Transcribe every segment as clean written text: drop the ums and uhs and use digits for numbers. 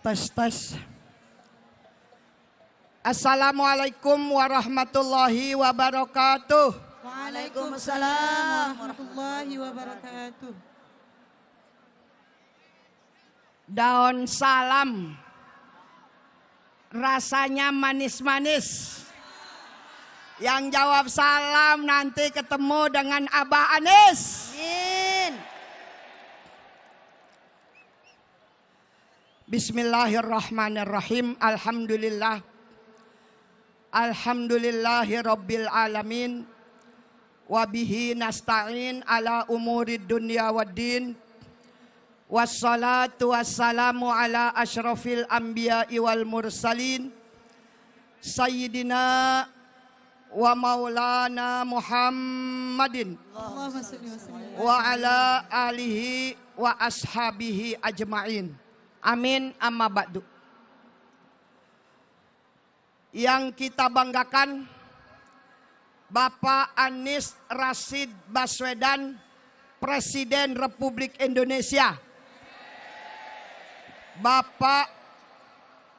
Tes tes. Assalamualaikum warahmatullahi wabarakatuh. Waalaikumsalam warahmatullahi wabarakatuh. Daun salam rasanya manis-manis. Yang jawab salam nanti ketemu dengan Abah Anies. Amin. Bismillahirrahmanirrahim. Alhamdulillahi rabbil alamin. Wabihi nasta'in ala umurid dunya waddin. Wassalatu wassalamu ala ashrafil anbiya'i wal mursalin. Sayyidina wa maulana Muhammadin wa ala alihi wa ashabihi ajma'in. Amin amma ba'du. Yang kita banggakan Bapak Anies Rashid Baswedan, Presiden Republik Indonesia. Bapak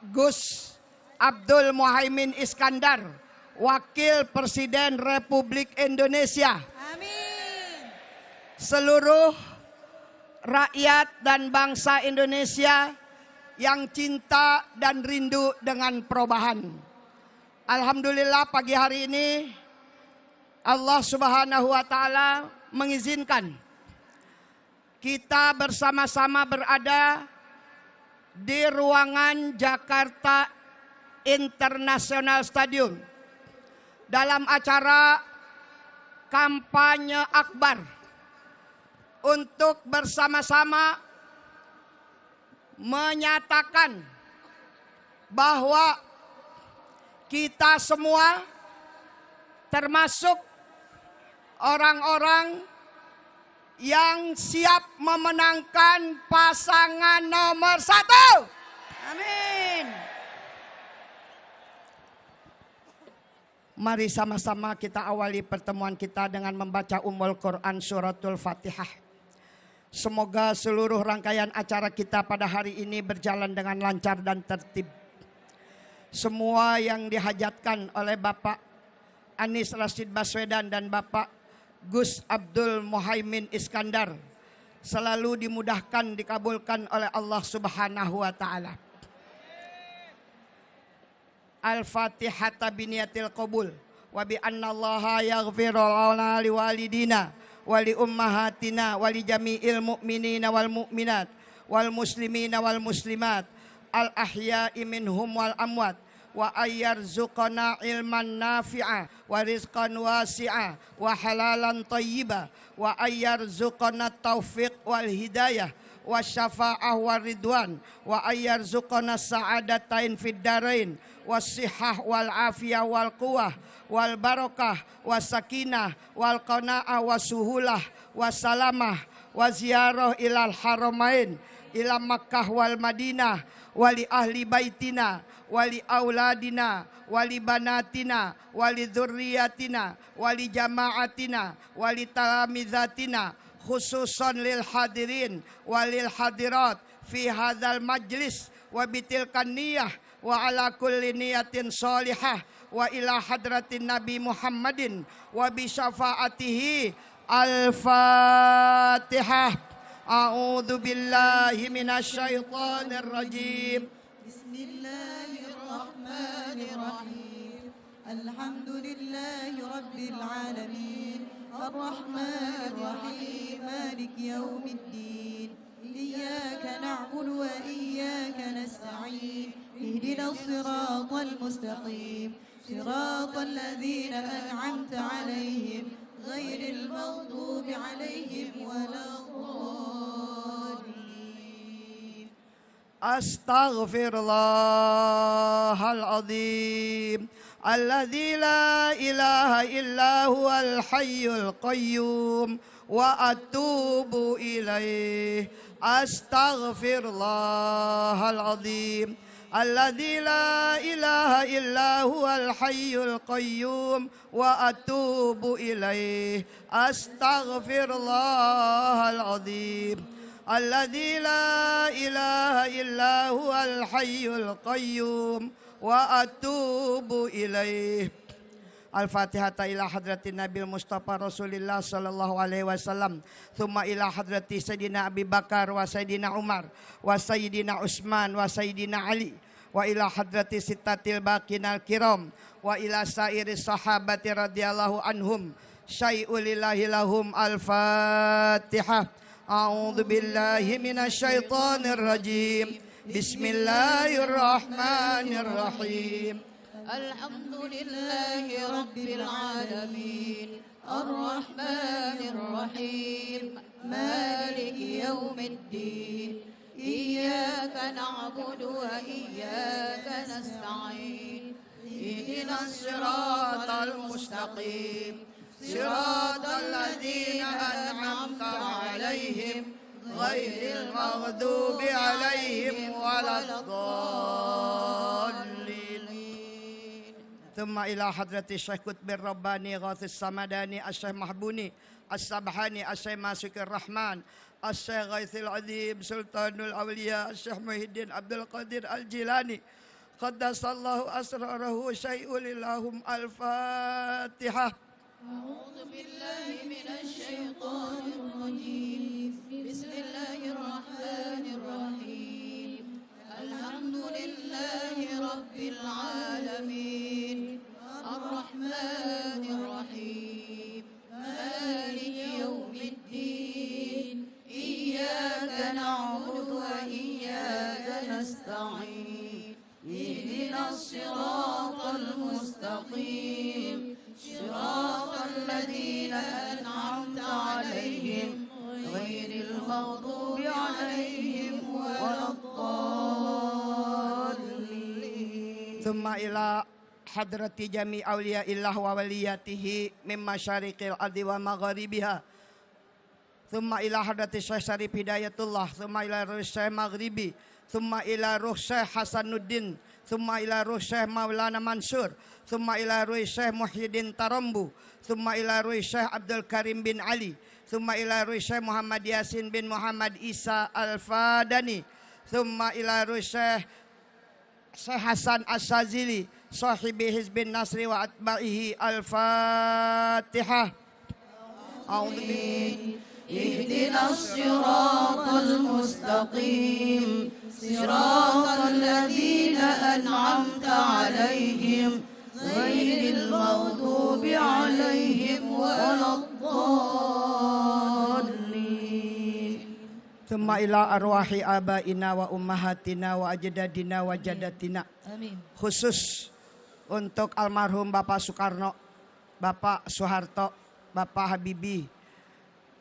Gus Abdul Muhaimin Iskandar, Wakil Presiden Republik Indonesia. Amin. Seluruh rakyat dan bangsa Indonesia yang cinta dan rindu dengan perubahan. Alhamdulillah pagi hari ini Allah Subhanahu wa taala mengizinkan kita bersama-sama berada di ruangan Jakarta International Stadium dalam acara kampanye akbar untuk bersama-sama menyatakan bahwa kita semua termasuk orang-orang yang siap memenangkan pasangan nomor 1. Amin. Mari sama-sama kita awali pertemuan kita dengan membaca Ummul Quran Suratul Fatihah. Semoga seluruh rangkaian acara kita pada hari ini berjalan dengan lancar dan tertib. Semua yang dihajatkan oleh Bapak Anies Rashid Baswedan dan Bapak Gus Abdul Muhaimin Iskandar selalu dimudahkan, dikabulkan oleh Allah Subhanahu wa taala. Al-Fatihata biniyatil qabul wa bi anna Allaha yaghfiru lana liwalidina wa li ummahatina wa li jami'il mu'minina wal mu'minat wal muslimina wal muslimat al ahya'i minhum wal amwat wa ayyarzuqana ilman nafi'a wa rizqan wasi'a wa halalan tayyiba wa ayyarzuqana taufiq wal hidayah wa syafa'ah wa ridwan wa ayyarzuqana sa'adatain fid darain was-sihah wal afiyah wal quwwah wal barakah was sakinah wal qanaah wasuhulah wassalamah wa ziyarah ilal haramain ila Makkah wal Madinah wali ahli baitina wali auladina wali banatina wali dzurriyyatina wali jamaatina wali talamizatina khususan lil hadirin walil hadirat fi hadzal majlis wa bitilkan niyah wa ala kulli niyatin salihah wa ila hadratin Nabi Muhammadin wa bi syafaatihi. Al-Fatihah. A'udzu billahi minasyaitonir rajim. Bismillahirrahmanirrahim. Alhamdulillahi rabbil alamin. Arrahmanir rahim. Maliki yaumiddin. Iyyaka na'budu wa iyyaka nasta'in. Ihdinas siratal mustaqim. Siratal ladzina an'amta 'alaihim ghairil maghdubi 'alaihim waladdallin. Astaghfirullahaladzim. Alladzi la ilaha illa huwal hayyul qayyum wa atubu ilaih. Astaghfirullahaladzim. Alladzi la ilaha illa huwal hayyul qayyum wa atubu ilaih. Astaghfirullahaladzim. الذي لا إله إلا هو الحي القيوم وأتوب إليه. Al-Fatihah ila hadratin Nabil Mustafa Rasulillah sallallahu alaihi wasallam, thumma ila hadrati Sayyidina Abi Bakar wa Sayyidina Umar wa Sayyidina Utsman wa Sayyidina Ali wa ila hadrati sittatil baqinal kiram wa ila sairi sahabati radhiyallahu anhum syai'ulillahi lahum. Al-Fatihah. A'udzu billahi minasy syaithanir rajim. Bismillahirrahmanirrahim. الحمد لله رب العالمين الرحمن الرحيم مالك يوم الدين إياك نعبد وإياك نستعين اهدنا الصراط المستقيم صراط الذين أنعمت عليهم غير المغضوب عليهم ولا الضالين. ثم إلى حضرة الشيخ قطب الرباني غاث الصمداني الشيخ محبوني السبحاني الشيخ ماسك الرحمن الشيخ غيث العظيم سلطان الأولياء الشيخ محي الدين عبد القادر الجيلاني قدس الله أسراره شيء للهم. الفاتحة. أعوذ بالله من الشيطان الرجيم بسم الله الرحمن الرحيم الحمد لله رب العالمين الرحمن الرحيم مالك يوم الدين إياك نعبد وإياك نستعين اهدنا الصراط المستقيم صراط الذين أنعمت عليهم غير المغضوب عليهم ولا الضالين. ثم إلى حضرة جميع أولياء الله وولياته من مشارق الأرض ومغاربها. ثم إلى حضرة الشيخ شريف هداية الله. ثم إلى روح الشيخ مغربي. ثم إلى روح الشيخ حسن الدين. ثم إلى روح الشيخ مولانا منصور. ثم إلى روح الشيخ محي الدين ترمبو. ثم إلى روح الشيخ عبد الكريم بن علي. ثم إلى روح الشيخ محمد ياسين بن محمد إيسى الفاداني. ثم إلى روح الشيخ حسن الشاذلي صاحب حزب النصر وأتباعه. الفاتحة. أعوذ بالله. اهدنا الصراط المستقيم صراط الذين أنعمت عليهم غير المغضوب عليهم ولا الضالين. ثم إلى أرواح آبائنا وأمهاتنا وأجدادنا وجداتنا. Amin. Khusus untuk almarhum Bapak Soekarno, Bapak Soeharto, Bapak Habibie,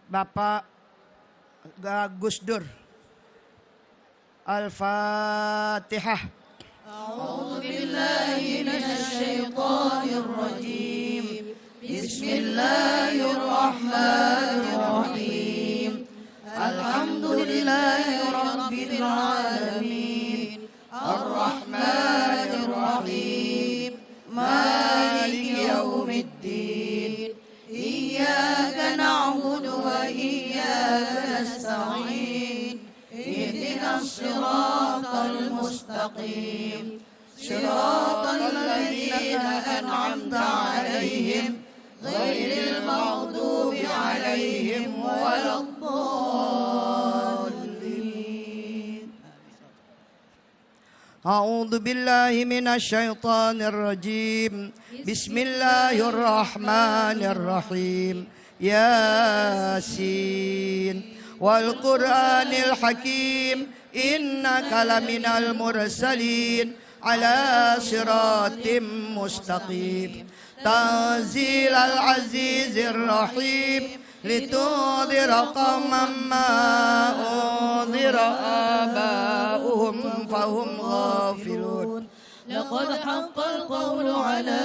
Bapak Gus Dur. Al-Fatihah. أعوذ بالله من الشيطان الرجيم بسم الله الرحمن الرحيم الحمد لله رب العالمين الرحمن الرحيم مالك يوم الدين إياك نعبد وإياك نستعين اهدنا الصراط المستقيم صراط الذين أنعمت عليهم غير المغضوب عليهم ولا الضالين. أعوذ بالله من الشيطان الرجيم بسم الله الرحمن الرحيم ياسين والقرآن الحكيم إنك لمن المرسلين على صراط مستقيم تنزيل العزيز الرحيم لتنذر قوما ما أنذر آباؤهم فهم غافلون. لقد حق القول على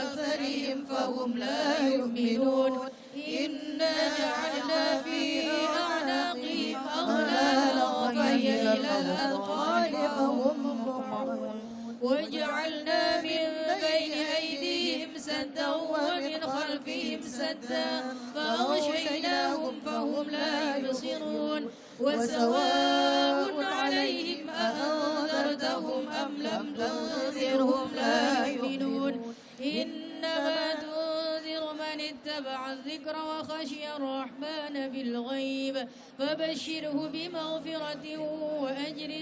أكثرهم فهم لا يؤمنون إنا جعلنا في أعناقهم أغلالا فهي إلى الأذقان فهم مقمحون وجعلنا من بين أيديهم سدا ومن خلفهم سدا فأغشيناهم فهم لا يبصرون وسواء عليهم أأنذرتهم أم لم تنذرهم لا يؤمنون إنما تنذر من اتبع الذكر وخشي الرحمن بالغيب فبشره بمغفرة وأجر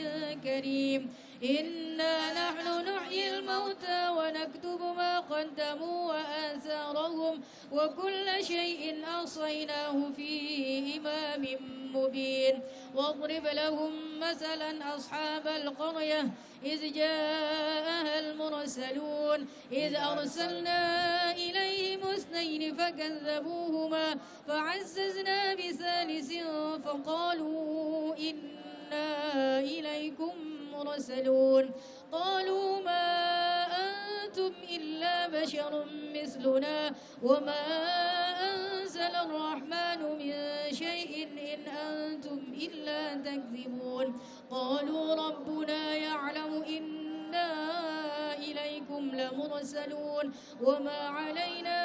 كريم إنا نحن نحيي الموتى ونكتب ما قدموا وآثارهم وكل شيء أحصيناه في إمام مبين واضرب لهم مثلا أصحاب القرية إذ جاءها المرسلون إذ أرسلنا إليهم اثنين فكذبوهما فعززنا بثالث فقالوا إنا إليكم مرسلون قالوا ما أنتم إلا بشر مثلنا وما أنزل الرحمن من شيء إن أنتم إلا تكذبون قالوا ربنا يعلم إنا إليكم لمرسلون وما علينا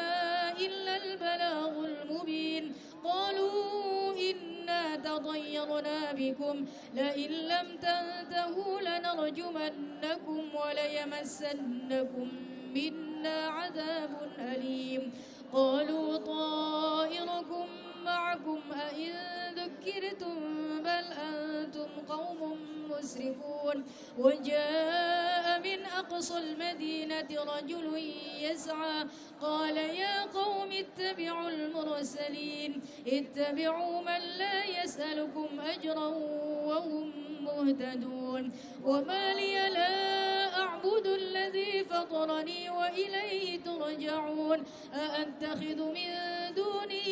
إلا البلاغ المبين قالوا إنا تطيرنا بكم لئن لم تنتهوا لنرجمنكم وليمسنكم منا عذاب أليم قالوا طائركم معكم أئن ذكرتم بل أنتم قوم مسرفون وجاء من أقصى المدينة رجل يسعى قال يا قوم اتبعوا المرسلين اتبعوا من لا يسألكم أجرا وهم مهتدون وما لي لا أعبد الذي فطرني وإليه ترجعون أأتخذ من دونه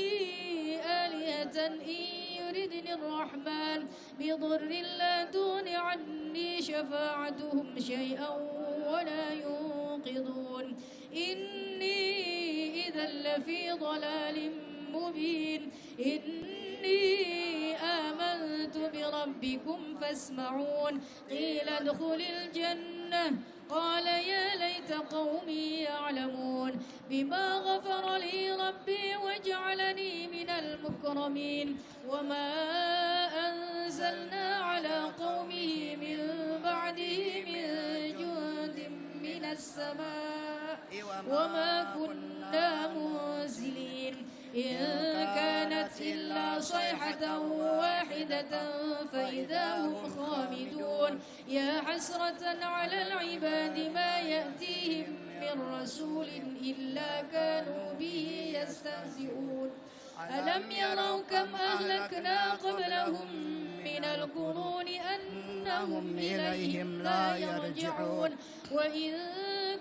آلهة إن يردني الرحمن بضر لا تغن عني شفاعتهم شيئا ولا ينقذون إني إذا لفي ضلال مبين إني آمنت بربكم فاسمعون قيل ادخل الجنة قال يا ليت قومي يعلمون بما غفر لي ربي وجعلني من المكرمين وما أنزلنا على قومه من بعده من جند من السماء وما كنا منزلين إن كانت إلا صيحة واحدة فإذا هم خامدون يا حسرة على العباد ما يأتيهم من رسول إلا كانوا به يستهزئون ألم يروا كم أهلكنا قبلهم من القرون أنهم إليهم لا يرجعون وإن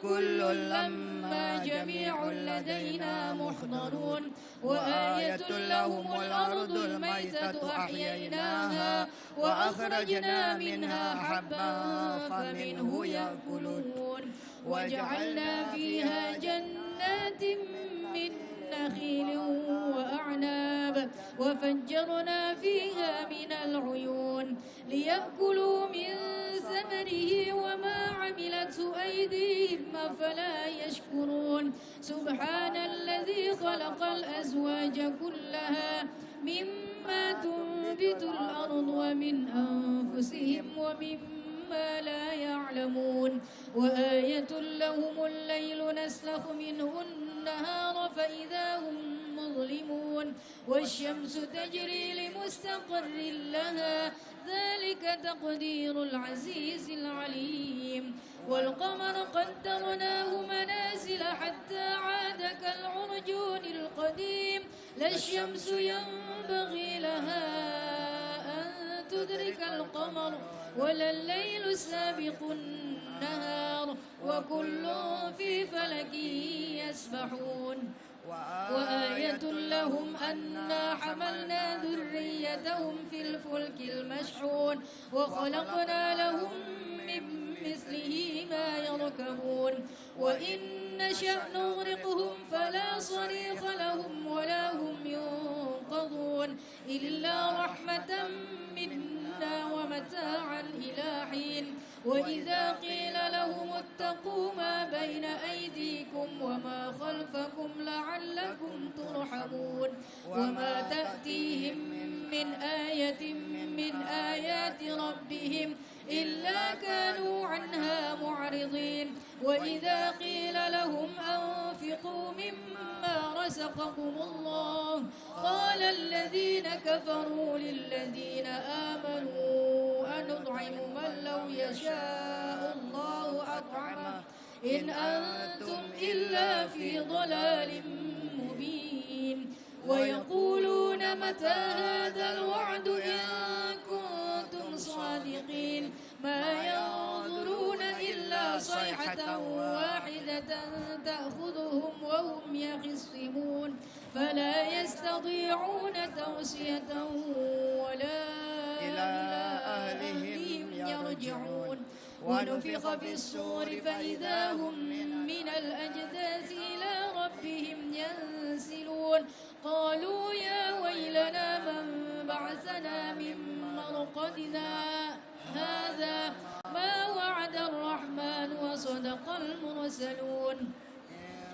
كل لما جميع لدينا محضرون وآية لهم الأرض الميتة أحييناها وأخرجنا منها حبا فمنه يأكلون وجعلنا فيها جنات من نخيل وأعناب وفجرنا فيها من العيون ليأكلوا من ثمره وما عملته أيديهم أفلا يشكرون سبحان الذي خلق الأزواج كلها مما تنبت الأرض ومن أنفسهم ومما لا يعلمون وآية لهم الليل نسلخ منه النهار فإذا هم مظلمون والشمس تجري لمستقر لها ذلك تقدير العزيز العليم والقمر قدرناه منازل حتى عاد كالعرجون القديم لا الشمس ينبغي لها أن تدرك القمر ولا الليل سابق النهار وكل في فلك يسبحون وآية لهم أنا حملنا ذريتهم في الفلك المشحون وخلقنا لهم من مثله ما يركبون وإن نشأ نغرقهم فلا صريخ لهم ولا هم ينقذون إلا رحمة منا ومتاعا إلى حين وإذا قيل لهم اتقوا ما بين أيديكم وما خلفكم خلفكم لعلكم ترحمون وما تأتيهم من آية من آيات ربهم إلا كانوا عنها معرضين وإذا قيل لهم أنفقوا مما رزقكم الله قال الذين كفروا للذين آمنوا أنطعم من لو يشاء الله أطعمه إن أنتم إلا في ضلال مبين ويقولون متى هذا الوعد إن كنتم صادقين ما ينظرون إلا صيحة واحدة تأخذهم وهم يخصمون فلا يستطيعون توصية ولا إلى أهلهم يرجعون ونفخ في الصور فإذا هم من الأجداث إلى ربهم ينسلون قالوا يا ويلنا من بعثنا من مرقدنا هذا ما وعد الرحمن وصدق المرسلون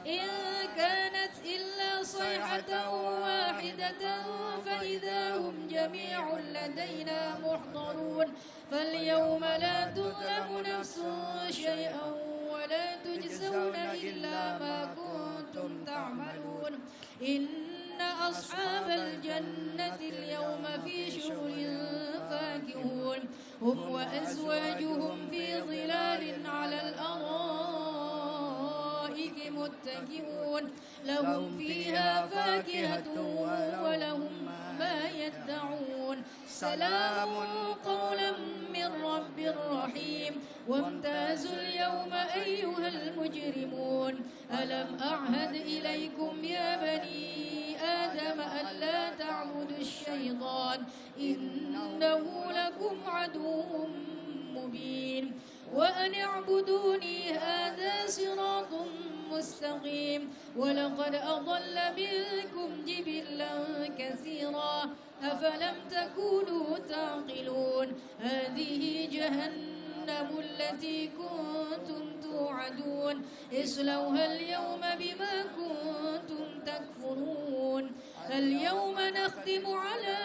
إن كانت إلا صيحة واحدة فإذا هم جميع لدينا محضرون فاليوم لا تظلم نفس شيئا ولا تجزون إلا ما كنتم تعملون إن أصحاب الجنة اليوم في شغل فاكهون هم وأزواجهم في ظلال على الأرائك متكئون لهم فيها فاكهة ولهم ما يدعون سلام قولا من رب رحيم وامتازوا اليوم أيها المجرمون ألم أعهد إليكم يا بني آدم ألا تعبدوا الشيطان إنه لكم عدو مبين وأن اعبدوني هذا صراط مستقيم ولقد أضل منكم جبلا كثيرا أفلم تكونوا تعقلون هذه جهنم التي كنتم توعدون اصلوها اليوم بما كنتم تكفرون اليوم نختم على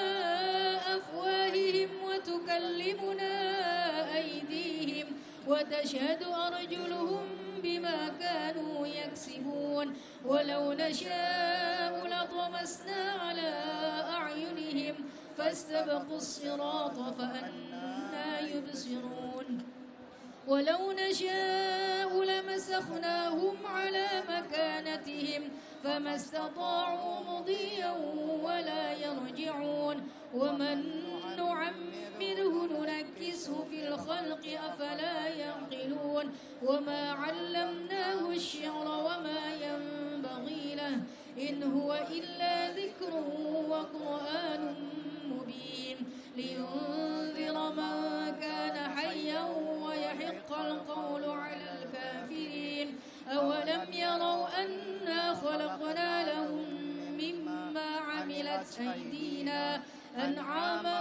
أفواههم وتكلمنا أيديهم وتشهد أرجلهم بما كانوا يكسبون ولو نشاء لطمسنا على أعينهم فاستبقوا الصراط فأنى يبصرون ولو نشاء لمسخناهم على مكانتهم فما استطاعوا مضيا ولا يرجعون ومن نعمره ننكسه في الخلق أفلا يعقلون وما علمناه الشعر وما ينبغي له إن هو إلا ذكر وقرآن مبين لينذر من كان حيا ويحق القول على الكافرين أولم يروا أنا خلقنا لهم مما عملت أيدينا أنعاما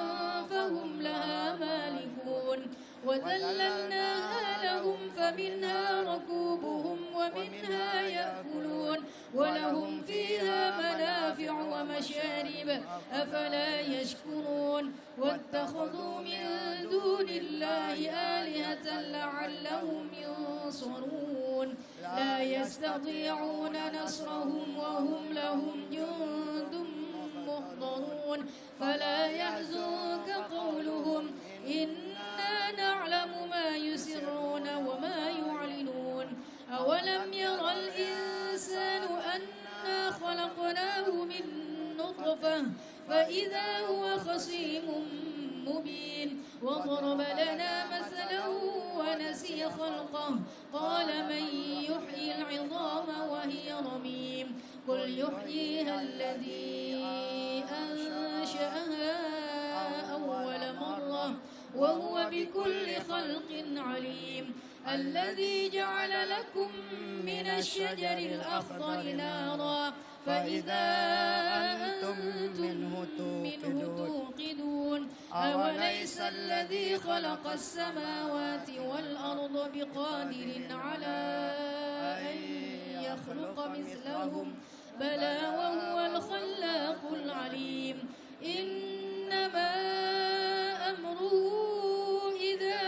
فهم لها مالكون وذللناها لهم فمنها ركوبهم ومنها يأكلون ولهم فيها منافع ومشارب أفلا يشكرون واتخذوا من دون الله آلهة لعلهم ينصرون لا يستطيعون نصرهم وهم لهم جند محضرون فلا يحزنك قولهم إنا نعلم ما يسرون وما يعلنون أولم ير الإنسان أنا خلقناه من نطفة فإذا هو خصيم مبين وضرب لنا مثلا ونسي خلقه قال من يحيي العظام وهي رميم قل يحييها الذي أنشأها أول مرة وهو بكل خلق عليم الذي جعل لكم من الشجر الأخضر نارا فإذا أنتم منه توقدون أوليس الذي خلق السماوات والأرض بقادر على أن يخلق مثلهم بلى وهو الخلاق العليم إنما أمره إذا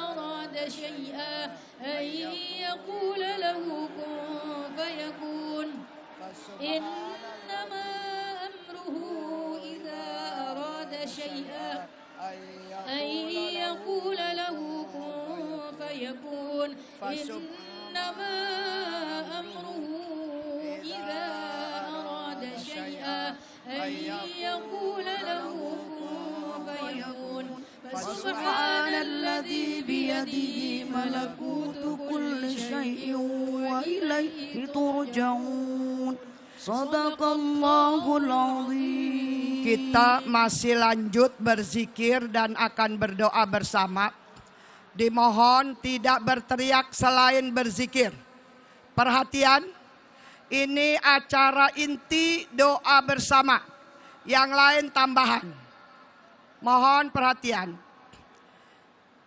أراد شيئا أن يقول له كن فيكون إنما أمره إذا أراد شيئا أن يقول له كن فيكون إنما أمره إذا أراد شيئا أن يقول له كن فيكون فسبحان الذي بيده ملكوت كل شيء وإليه ترجعون Sadaqallahul Azim. Kita masih lanjut berzikir dan akan berdoa bersama. Dimohon tidak berteriak selain berzikir. Perhatian, ini acara inti doa bersama. Yang lain tambahan. Mohon perhatian.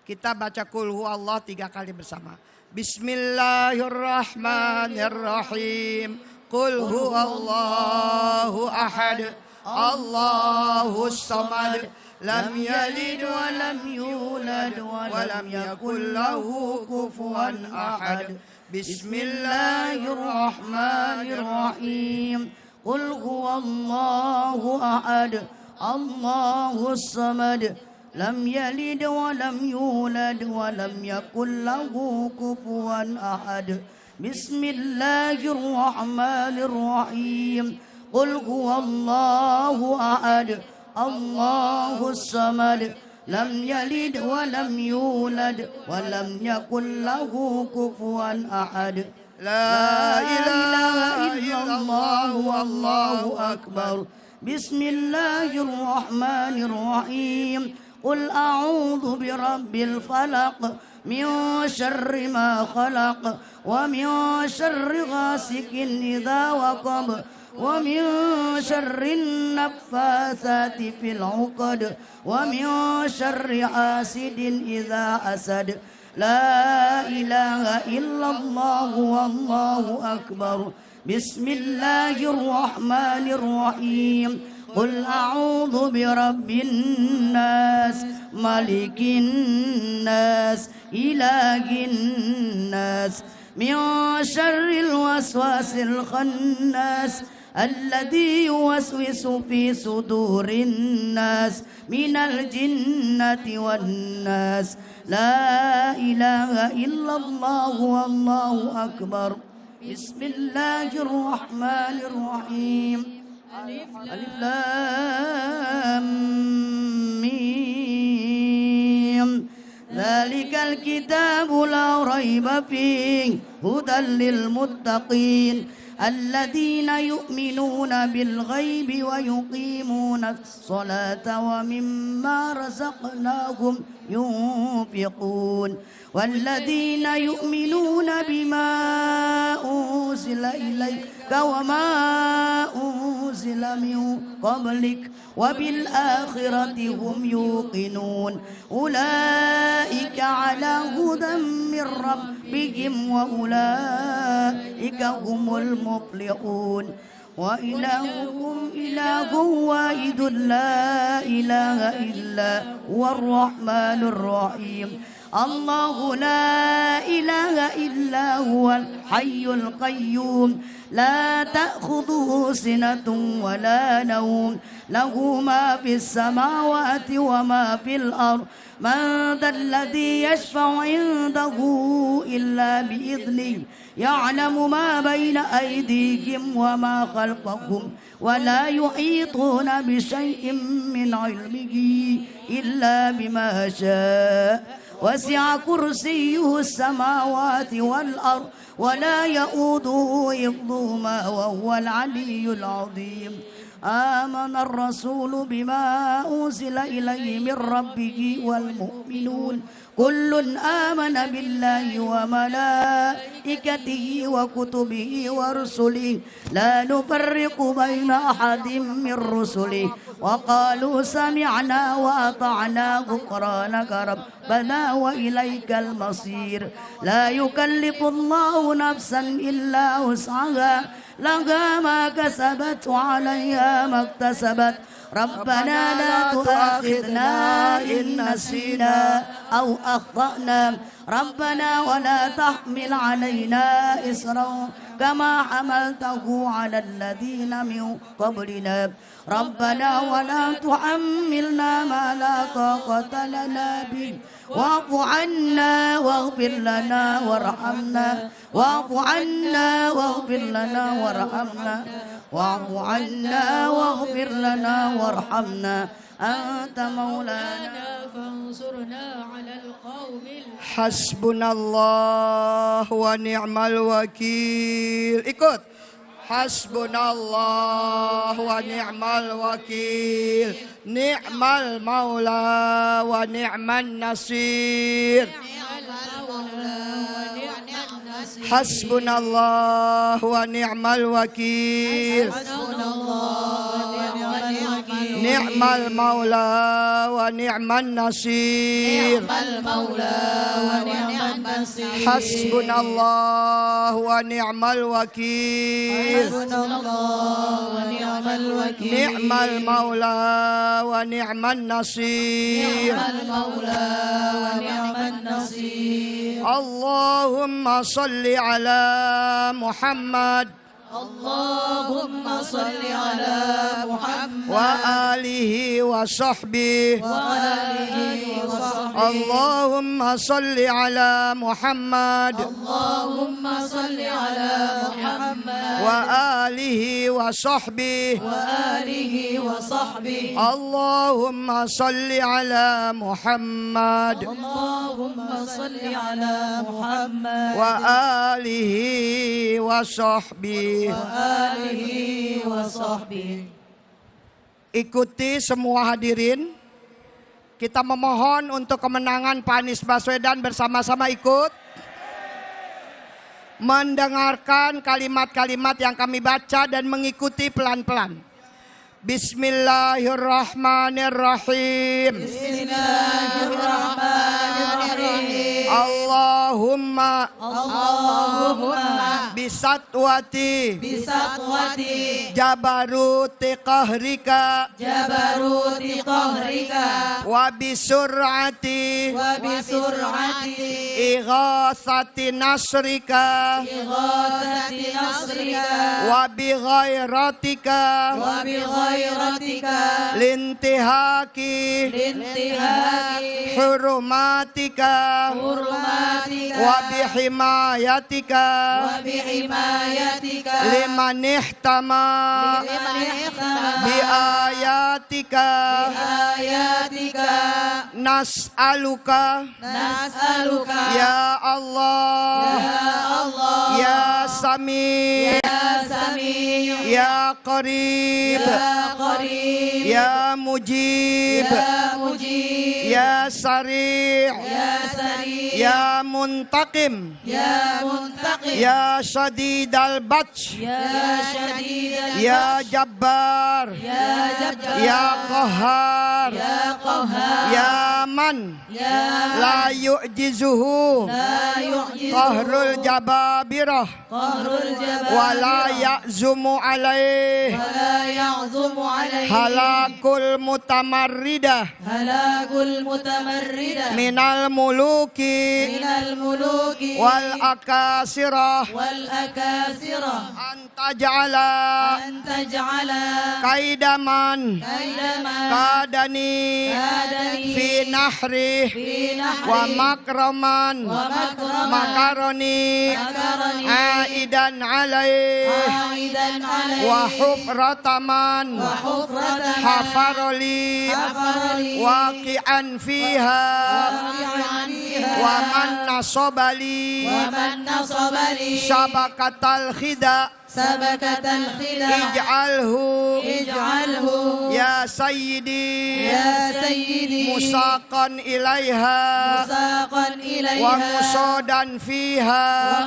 Kita baca Qul Huwallah 3 kali bersama. Bismillahirrahmanirrahim. Qul huwallahu ahad, Allahus samad, lam yalid wa lam yulad wa lam yakul lahu kufuwan ahad. Bismillahirrahmanirrahim. Qul huwallahu ahad, Allahus samad, lam yalid wa lam yulad wa lam yakul lahu kufuwan ahad. Bismillahirrahmanirrahim. Qul huwallahu ahad, Allahus samad, lam yalid wa lam yulad wa lam yakul lahu kufuwan ahad. La ilaha illallah wallahu akbar. Bismillahirrahmanirrahim. Qul a'udzu birabbil falaq min syarri ma khalaq wa min syarri ghasikin idza waqab wa min syarri naffatsati fil 'uqad wa min syarri hasidin idza hasad. La ilaha illallah wallahu akbar. Bismillahirrahmanirrahim. Qul a'udzu birabbin nas, malikin nas, ilahin nas, min syarril waswasil khannas, alladzi yuwaswisu fi sudurin nas, minal jinnati wan nas. La ilaha illallah wallahu akbar. Bismillahirrahmanirrahim. Alif Lam Mim. Dzalikal kitabu la raiba fihi hudan lil muttaqin alladzina yu'minuna bil ghaibi wa yuqimuna as-salata wa mimma razaqnahum yunfiqun walladzina yu'minuna bima unzila ilayka wa ma unzila min qablik wa bil akhirati hum yuqinun ulaika ala hudan min rabbihim wa ulaika humul muflihun. Wa ilahukum ilahun wahidun la ilaha illa huwar rahmanur rahim. Allahu la ilaha illa huwal hayyul qayyum la ta'khudhuhu sinatun wa la nawm lahu ma fis samawati wa ma fil ard man dhalladhi yashfa'u 'indahu illa bi'idhnihi ya'lamu ma bayna aydihim wa ma khalfahum wa la yuhituna bi shay'in min 'ilmihi illa bima sha'a. وسع كرسيه السماوات والأرض ولا يؤوده حفظهما وهو العلي العظيم. آمن الرسول بما أنزل إليه من ربه والمؤمنون كل آمن بالله وملائكته وكتبه ورسله لا نفرق بين أحد من رسله وقالوا سمعنا وأطعنا غفرانك ربنا وإليك المصير لا يكلف الله نفسا إلا وسعها لها ما كسبت وعليها ما اكتسبت ربنا لا تؤاخذنا إن نسينا أو أخطأنا ربنا ولا تحمل علينا إصرا كما حملته على الذين من قبلنا ربنا ولا تحملنا ما لا طاقة لنا به واعف عنا واغفر لنا وارحمنا واعف عنا واغفر لنا وارحمنا واعف عنا واغفر لنا وارحمنا أنت مولانا فانصرنا على القوم حسبنا الله ونعم الوكيل. Ikut. Hasbunallah wa ni'mal wakil, ni'mal maula wa ni'man nasir. Hasbunallah wa ni'mal wakil, ni'mal maula wa ni'man nasir. Hasbunallah wa ni'mal wakil, ni'mal maula wa ni'man nasir. Allahumma salli ala Muhammad اللهم صل على محمد وآله وصحبه اللهم صل على محمد اللهم صل على محمد وآله وصحبه اللهم صل على محمد اللهم صل على محمد وآله وصحبه. Ikuti semua hadirin. Kita memohon untuk kemenangan Pak Anies Baswedan, bersama-sama ikut mendengarkan kalimat-kalimat yang kami baca dan mengikuti pelan-pelan. Bismillahirrahmanirrahim. Allahumma bisatwati jabaruti qahrika wa bisur'ati ighathati nasrika wa bighairatika lintihaki hurumatika wa bihimayatika liman ihtama biayatika nas'aluka ya Allah ya Sami ya Qarib ya Mujib ya Sari' ya Muntaqim ya Shadidal Batsh ya Jabbar ya Qahhar ya Man la yu'jizuhu qahrul jababirah wa la ya'zumu alaih halakul mutamarridah minal muluki wal akasirah anta ja'ala kaidaman kadani fi nahri wa makraman makaroni aidan alaih wa hufrataman hafaroli waqi'an fiha wa man nasobali sabakatal khida سبكة الخدع اجعله يا سيدي مساقا إليها ومصادا فيها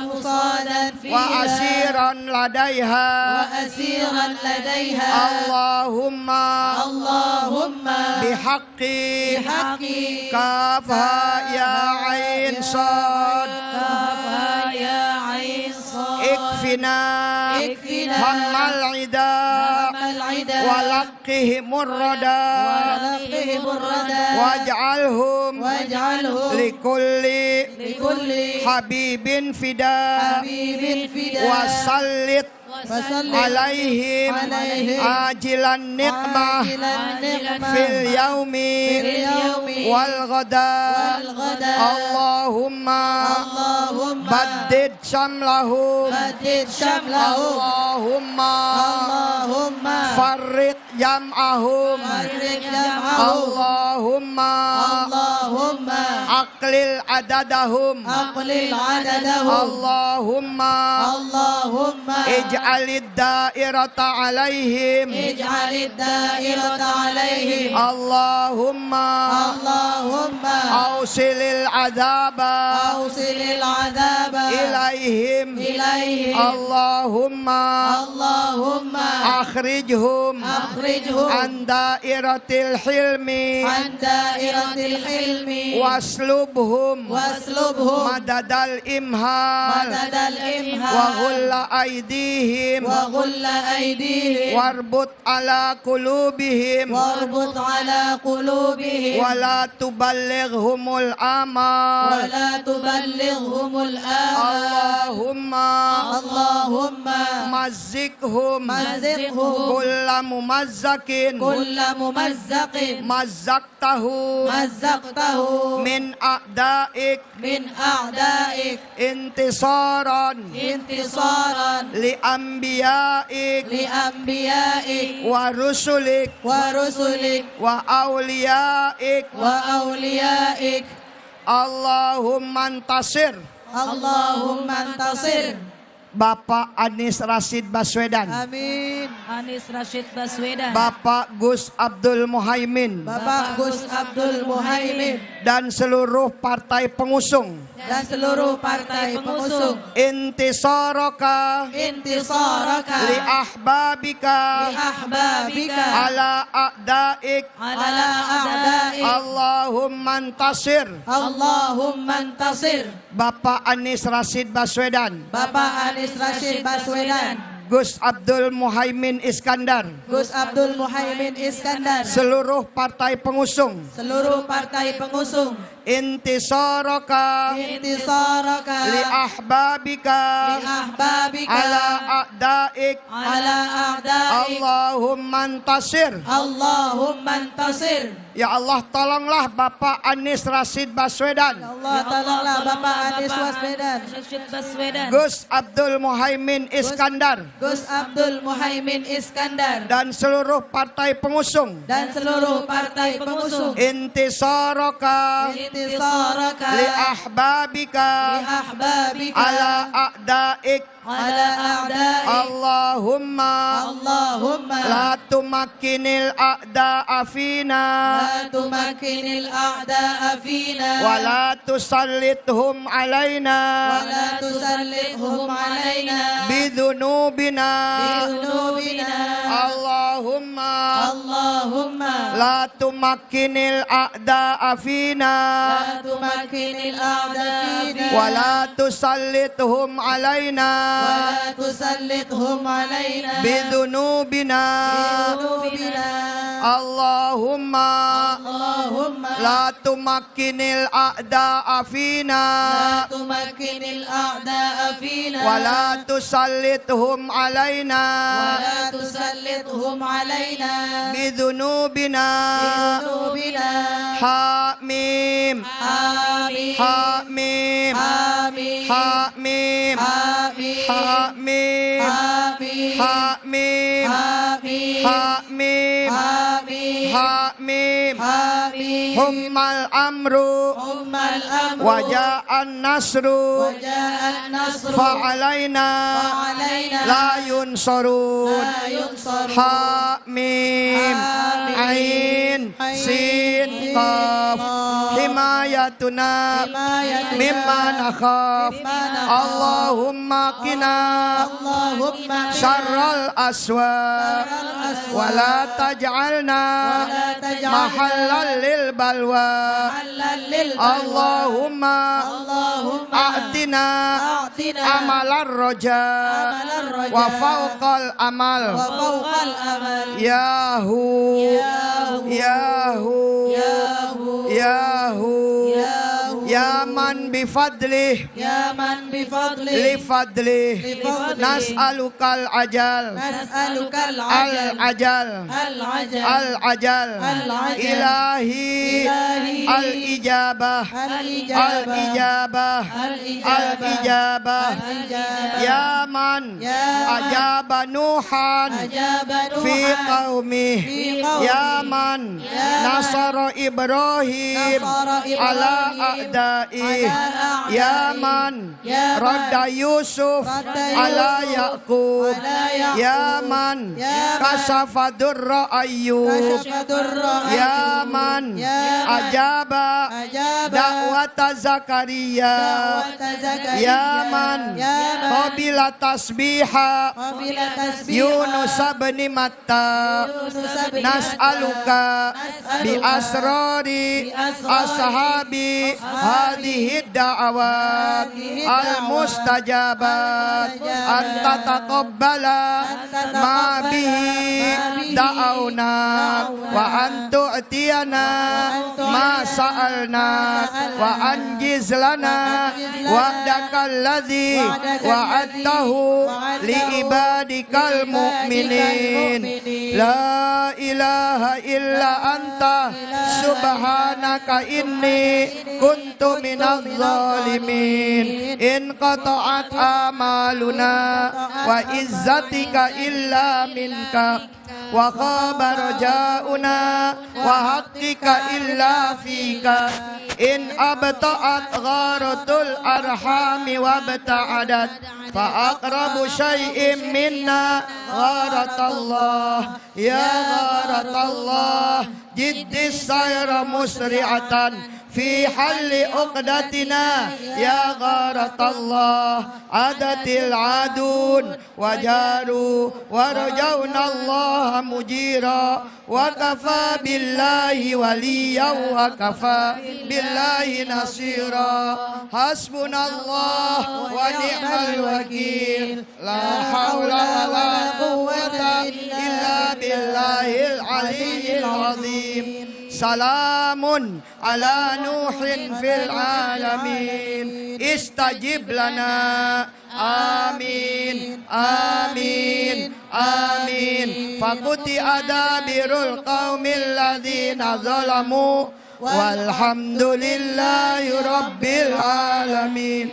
وأسيرا لديها اللهم بحق كافها يا عين صاد اكفنا هم العداء ولقهم الردى واجعلهم لكل حبيب فداء وسلط عليهم عاجل النقمة في اليوم والغداء اللهم بدد شملهم اللهم فرق جمعهم اللهم أقلل عددهم اللهم اجعل الدائرة عليهم اللهم أوصل العذاب إليهم اللهم أخرجهم عن دائرة الحلم واسلبهم مدد الإمهال وغل أيديهم واربط على قلوبهم ولا تبلغهم الآمال اللهم مزقهم كل ممزق مزقته من أعدائك انتصارا لأنبيائك ورسلك وأوليائك اللهم انتصر Bapak Anies Rashid Baswedan. Amin. Anies Rashid Baswedan. Bapak Gus Abdul Muhaimin. Bapak Gus Abdul Muhaimin. Dan seluruh partai pengusung. Intisaraka li ahbabika ala a'daik Allahumma antasir Bapak Anies Rashid Baswedan. Gus Abdul Muhaimin Iskandar. Seluruh partai pengusung. Intisaraka li ahbabika ala a'daik Allahumma antasir Ya Allah, tolonglah Bapak Anies Rashid Baswedan. Gus Abdul Muhaimin Iskandar. Dan seluruh partai pengusung. Intisaraka li ahbabika ala a'daik Allahumma la tumakkinil a'da'a fina wa la tusallithum alaina bidhunubina Allahumma la tumakkinil a'da'a fina wa la tusallithum alaina bidhunubina Allahumma la tumakkinil a'da'a fina wa la tusallithum alaina bidhunubina Hamim Hamim Hamim Hamim Hamim Hamim Hamim Hamim. Hummal amru Ummal amru. Waja'an nasru Waja'an nasru. Fa'alaina Fa'alaina. La yunsurun La yunsarun. Hamim Hamim. Ain Sin Qaf Himayatuna Himayatuna. Mimma nakhaf Mimma nakhaf. Allahumma qina Allahumma Syarral aswa Wala taj'alna Mahallal lil balwa Allahumma A'tina Amalar roja Wa fawqal amal Yahu Yahu Yahu Ya man bifadlih Ya man bifadli. Li fadlih Lifadlih. Nas'alukal ajal Nas'alukal Al ajal Al-ajal. Al-ajal Al-ajal. Ilahi Ilahi. Al-ijabah Al-ijabah. Al-ijabah Al-ijabah. Al-ijabah Al-ijabah. Ya man Ya man. Ajaba Nuhan Ajaba Fi Nuhan. qaumih Fi qaumih. Ya man Ya Nasara Ibrahim Nasara Ibrahim. Ala a'daih Ala Ya a'daih. man Ya man. Radda Yusuf Radda Ala Yusuf. Yaqub Ala Yaqub. Ya man Ya man. Kasafa durra Ayyub Kasyafa durra Ya Ayyub. man Ya man. Ajaba Ajaba. Da'wata Zakaria Da'wata Zakaria. Ya man Ya man. Qabila tasbiha Qabila tasbihah. Yunus bin Matta Yunus bin Nas'aluka Nas'aluka. Bi asrari Bi asrari. Ashabi Hadihi da'awat Al-mustajabat Anta taqabbala Ma bihi Da'awna Wa antu'tiyana Ma sa'alna Wa anjiz lana Wa'dakal ladhi Wa'adtahu Li ibadikal mu'minin La ilaha illa anta Subhanaka inni Kuntu minal zalimin In qata'at amaluna Wa izzatika illa minka Wa khaba rajauna Wa haqqika illa fika In abta'at gharatul arhami Wa abta'adat Fa aqrabu syai'im minna Gharatallah Ya gharatallah Jiddis sayra musri'atan Fi halli uqdatina Ya gharatallah Adatil adun Wajaru Warjawna Allah mujira Wa kafa billahi waliya Wa kafa billahi nasira Hasbunallah Wa ni'mal wakil La hawla wa la quwwata Illa billahil aliyyil azim Salamun ala Nuhin fil alamin Istajib lana Amin Amin Amin Faquti adabirul qawmil ladhina zalamu Walhamdulillahi rabbil alamin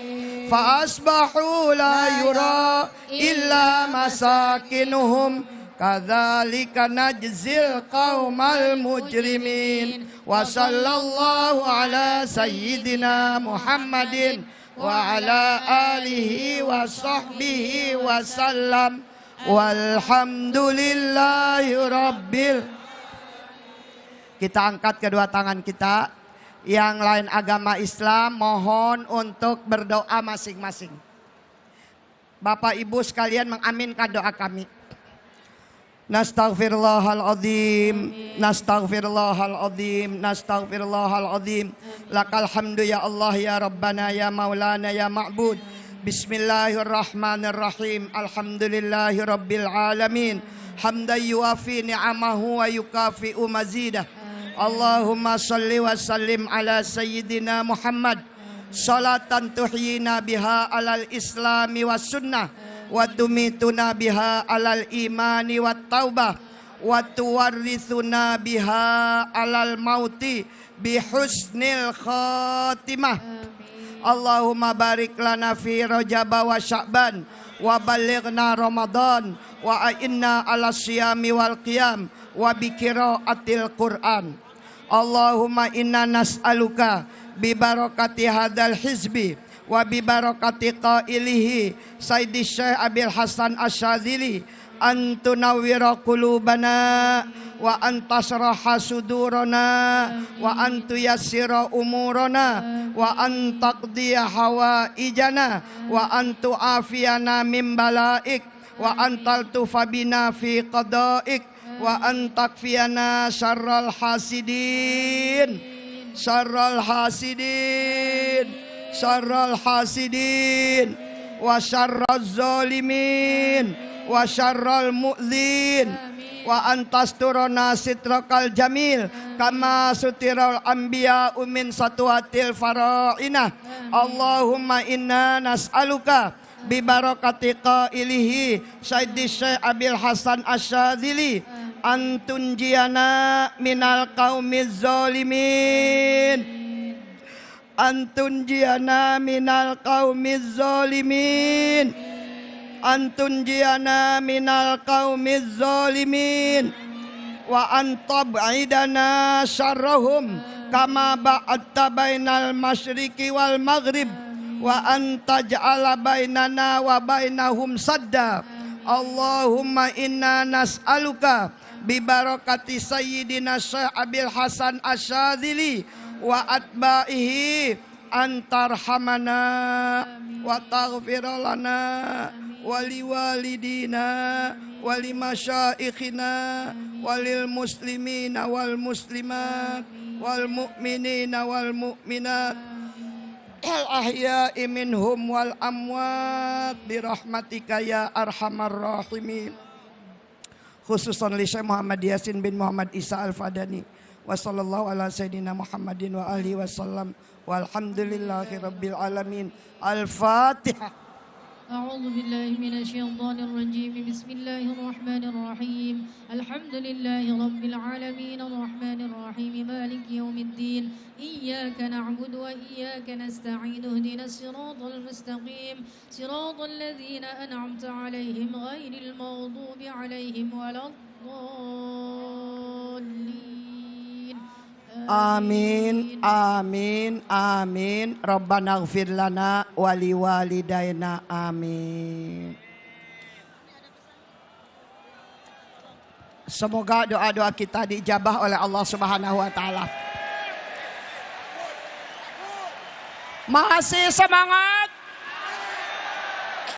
Fa-asbahu la yura illa masakinuhum Kadzalika najzil qaumal mujrimin Wa sallallahu ala sayyidina Muhammadin Wa ala alihi wa sahbihi wa sallam Walhamdulillahi rabbil. Kita angkat kedua tangan kita. Yang lain agama Islam mohon untuk berdoa masing-masing. Bapak Ibu sekalian mengaminkan doa kami. Nastaghfirullahaladzim, nastaghfirullahaladzim, nastaghfirullahaladzim. Lakal hamdu ya Allah ya Rabbana ya Maulana ya Ma'bud. Bismillahirrahmanirrahim. Alhamdulillahi rabbil alamin. Hamdan yuafi ni'amahu wa yukafi'u mazidah. Allahumma salli wa sallim ala sayyidina Muhammad. Salatan tuhyina biha alal islami was sunnah. Wa tumituna biha alal imani wat taubah wa tuwarrithuna biha alal mauti bihusnil khatimah. Allahumma barik lana fi Rajab wa Sya'ban wa balighna Ramadan wa a'inna ala siyami wal qiyam wa bi qiraatil Qur'an. Allahumma inna nas'aluka bi barakati hadzal hizbi wa bi barakati qailihi Sayyidi Syekh Abil Hasan Asyadzili an tunawwira qulubana wa antasraha sudurana wa antuyassira umurana wa antaqdiya hawaijana wa antu'afiyana min balaik wa antaltufa bina fi qadaik wa antakfiyana syarral hasidin syarral hasidin syarral hasidin wa syarraz zalimin wa syarral mu'dzin wa antasturona sitrakal jamil kama sutiral anbiya min satwatil fara'inah. Allahumma inna nas'aluka bi barakati qailihi Sayyidi Syekh Abil Hasan Asyadzili an tunjiyana minal qaumiz zalimin an tunjiyana minal qaumiz zalimin antun jiana minal qaumiz zalimin wa antab'idana syarrahum kama ba'adta bainal masyriqi wal maghrib wa antaj'ala bainana wa bainahum sadda. Allahumma inna nas'aluka bi barakati sayyidina Syekh Abil Hasan Asyadzili wa atba'ihi antarhamana wa taghfir lana wali walidina wali masyaikhina walil muslimina wal muslimat wal mu'minina wal mu'minat al ahya'i minhum wal amwat birahmatika ya arhamar rahimin. Khususan li Syekh Muhammad Yasin bin Muhammad Isa Al-Fadani wa sallallahu ala sayyidina Muhammadin wa alihi wasallam walhamdulillahi rabbil alamin. Al-Fatihah. أعوذ بالله من الشيطان الرجيم بسم الله الرحمن الرحيم الحمد لله رب العالمين الرحمن الرحيم مالك يوم الدين إياك نعبد وإياك نستعين اهدنا الصراط المستقيم صراط الذين أنعمت عليهم غير المغضوب عليهم ولا الضالين. Amin, amin, amin. Rabbana ighfir lana wali walidaina, amin. Semoga doa-doa kita diijabah oleh Allah Subhanahu wa taala. Masih semangat.